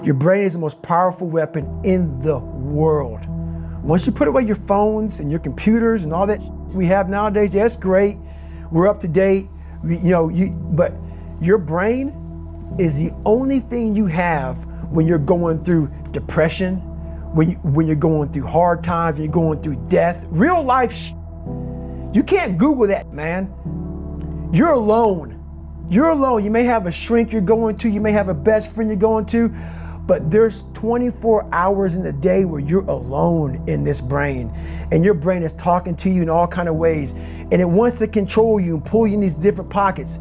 Your brain is the most powerful weapon in the world. Once you put away your phones and your computers and all that we have nowadays, yeah, it's great. We're up to date. But your brain is the only thing you have when you're going through depression, when you're going through hard times, when you're going through death, real life. You can't Google that, man. You're alone. You're alone. You may have a shrink you're going to, you may have a best friend you're going to, but there's 24 hours in the day where you're alone in this brain, and your brain is talking to you in all kinds of ways, and it wants to control you and pull you in these different pockets.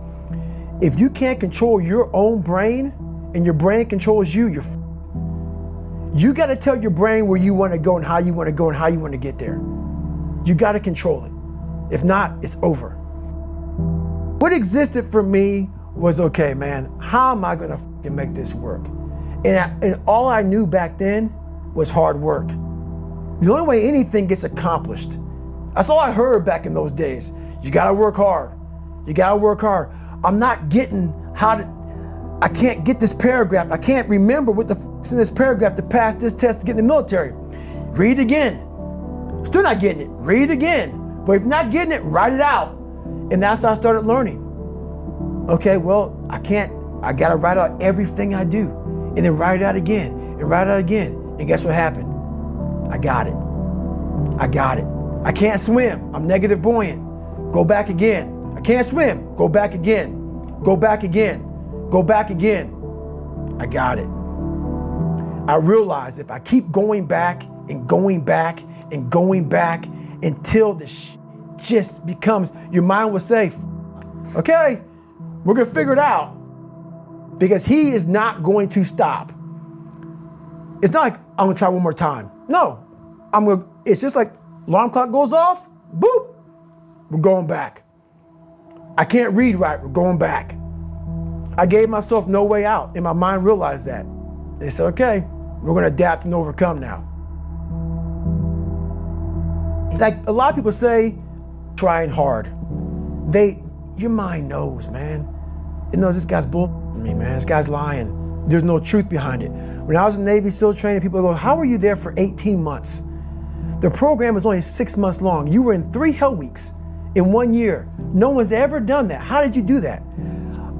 If you can't control your own brain and your brain controls you, you got to tell your brain where you want to go and how you want to go and how you want to get there. You got to control it. If not, it's over. What existed for me was, okay, man, how am I going to make this work? And all I knew back then was hard work. The only way anything gets accomplished. That's all I heard back in those days. You gotta work hard. You gotta work hard. I'm not getting I can't get this paragraph. I can't remember what the is in this paragraph to pass this test to get in the military. Read again. Still not getting it. Read again. But if you're not getting it, write it out. And that's how I started learning. Okay, well, I gotta write out everything I do. And then write it out again, and write it out again. And guess what happened? I got it. I can't swim. I'm negative buoyant. Go back again. I can't swim. Go back again. Go back again. Go back again. I got it. I realized if I keep going back and going back and going back until the just becomes, your mind will say, okay, we're gonna figure it out. Because he is not going to stop. It's not like I'm gonna try one more time. No, it's just like alarm clock goes off, boop, we're going back. I can't read right, we're going back. I gave myself no way out, and my mind realized that. They said, okay, we're gonna adapt and overcome now. Like a lot of people say, trying hard. Your mind knows, man. It knows this guy's bull. Me, man, this guy's lying. There's no truth behind it. When I was in Navy SEAL training, people go, how were you there for 18 months? The program was only 6 months long. You were in 3 hell weeks in 1 year. No one's ever done that. How did you do that?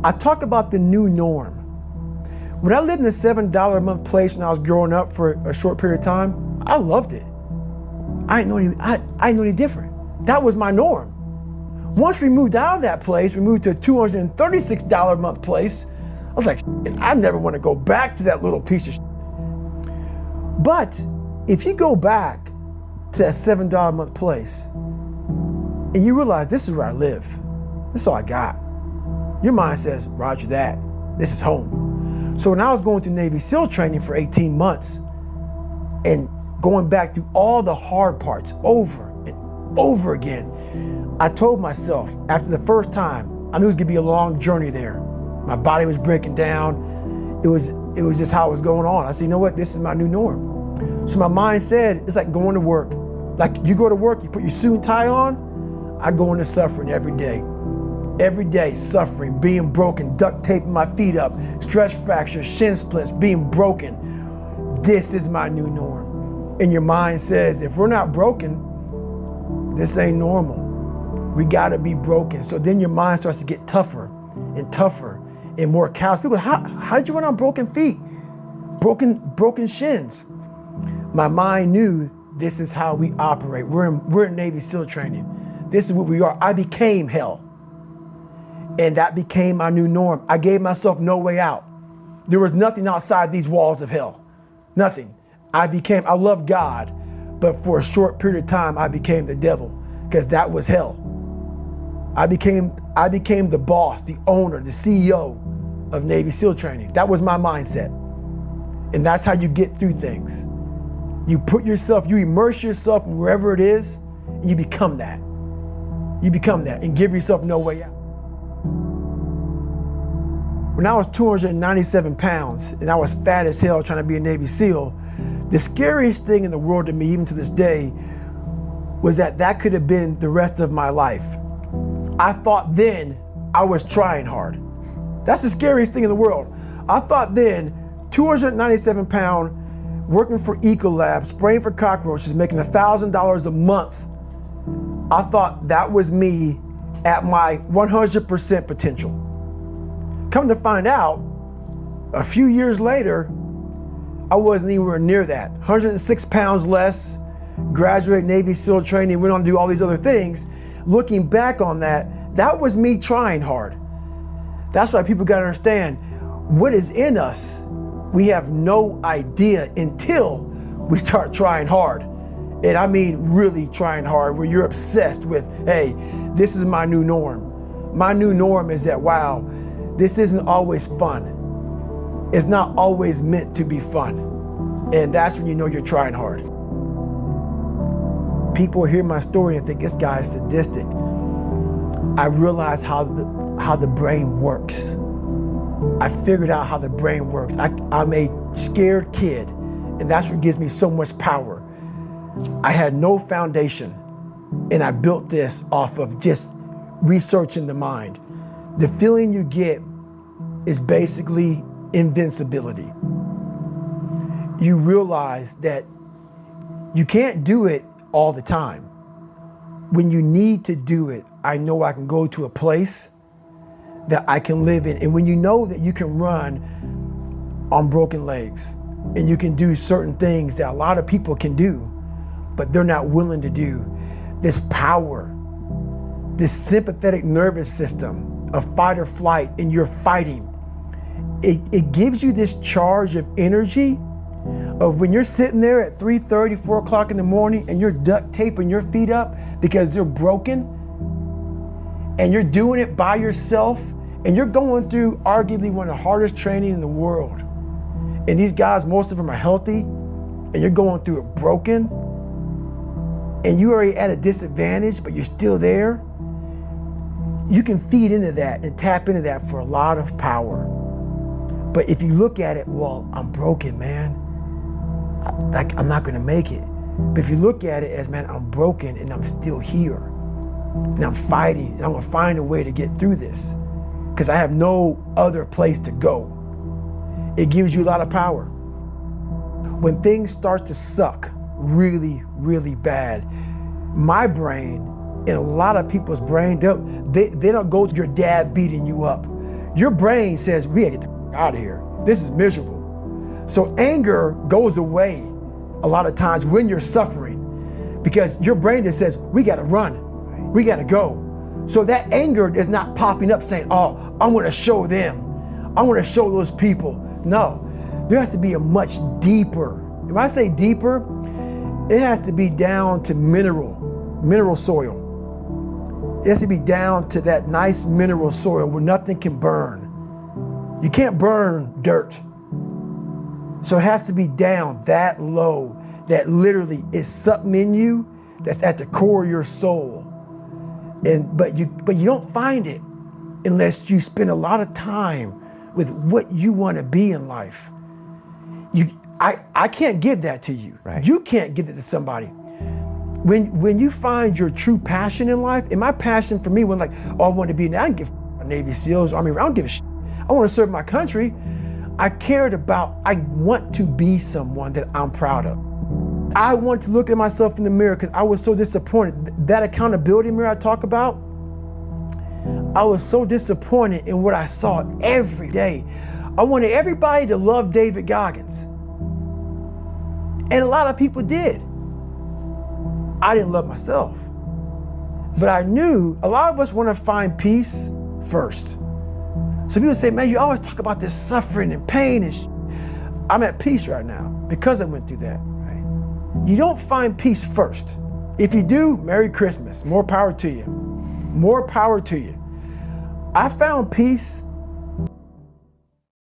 I talk about the new norm. When I lived in a $7 a month place when I was growing up for a short period of time, I loved it. I didn't know any different. That was my norm. Once we moved out of that place, we moved to a $236 a month place. I was like, I never want to go back to that little piece of shit. But if you go back to that $7 a month place and you realize this is where I live, this is all I got, your mind says, roger that, this is home. So when I was going through Navy SEAL training for 18 months and going back through all the hard parts over and over again, I told myself after the first time, I knew it was gonna be a long journey there. My body was breaking down. It was just how it was going on. I said, you know what? This is my new norm. So my mind said, it's like going to work. Like you go to work, you put your suit and tie on. I go into suffering every day. Every day, suffering, being broken, duct taping my feet up, stress fractures, shin splints, being broken. This is my new norm. And your mind says, if we're not broken, this ain't normal. We gotta be broken. So then your mind starts to get tougher and tougher and more callous. People go, how did you run on broken feet? Broken shins. My mind knew this is how we operate. We're in Navy SEAL training. This is what we are. I became hell. And that became my new norm. I gave myself no way out. There was nothing outside these walls of hell. Nothing. I love God, but for a short period of time, I became the devil because that was hell. I became the boss, the owner, the CEO of Navy SEAL training. That was my mindset. And that's how you get through things. You immerse yourself in wherever it is, and you become that. You become that and give yourself no way out. When I was 297 pounds and I was fat as hell trying to be a Navy SEAL, the scariest thing in the world to me, even to this day, was that could have been the rest of my life. I thought then I was trying hard. That's the scariest thing in the world. I thought then 297 pound, working for Ecolab, spraying for cockroaches, making $1,000 a month. I thought that was me at my 100% potential. Come to find out, a few years later, I wasn't anywhere near that. 106 pounds less, graduated Navy SEAL training, went on to do all these other things. Looking back on that, that was me trying hard. That's why people gotta understand, what is in us, we have no idea until we start trying hard. And I mean really trying hard, where you're obsessed with, hey, this is my new norm. My new norm is that, wow, this isn't always fun. It's not always meant to be fun. And that's when you know you're trying hard. People hear my story and think this guy is sadistic. I realized how the brain works. I figured out how the brain works. I'm a scared kid, and that's what gives me so much power. I had no foundation, and I built this off of just researching the mind. The feeling you get is basically invincibility. You realize that you can't do it all the time. When you need to do it, I know I can go to a place that I can live in. And when you know that you can run on broken legs and you can do certain things that a lot of people can do, but they're not willing to do, this power, this sympathetic nervous system of fight or flight, and you're fighting, it gives you this charge of energy of when you're sitting there at 3:30, 4 o'clock in the morning and you're duct taping your feet up because they're broken, and you're doing it by yourself, and you're going through arguably one of the hardest training in the world. And these guys, most of them are healthy, and you're going through it broken, and you're already at a disadvantage, but you're still there. You can feed into that and tap into that for a lot of power. But if you look at it, well, I'm broken, man. I'm not gonna make it. But if you look at it as, man, I'm broken and I'm still here, and I'm fighting, and I'm gonna find a way to get through this, because I have no other place to go. It gives you a lot of power. When things start to suck really, really bad, my brain and a lot of people's brain, they don't go to your dad beating you up. Your brain says, we gotta get the out of here. This is miserable. So anger goes away a lot of times when you're suffering, because your brain just says, we gotta run, we gotta go. So that anger is not popping up saying, oh, I'm gonna show them, I'm gonna show those people. No, there has to be a much deeper, when I say deeper, it has to be down to mineral soil. It has to be down to that nice mineral soil where nothing can burn. You can't burn dirt. So it has to be down that low, that literally is something in you that's at the core of your soul. But you don't find it unless you spend a lot of time with what you want to be in life. I can't give that to you. Right. You can't give it to somebody. When you find your true passion in life, and my passion for me was like, oh, I want to be, I don't give a Navy SEALs, Army, I don't give a shit. I want to serve my country. I want to be someone that I'm proud of. I want to look at myself in the mirror because I was so disappointed. That accountability mirror I talk about, I was so disappointed in what I saw every day. I wanted everybody to love David Goggins. And a lot of people did. I didn't love myself. But I knew a lot of us want to find peace first. So people say, man, you always talk about this suffering and pain and I'm at peace right now because I went through that. Right? You don't find peace first. If you do, Merry Christmas. More power to you. More power to you. I found peace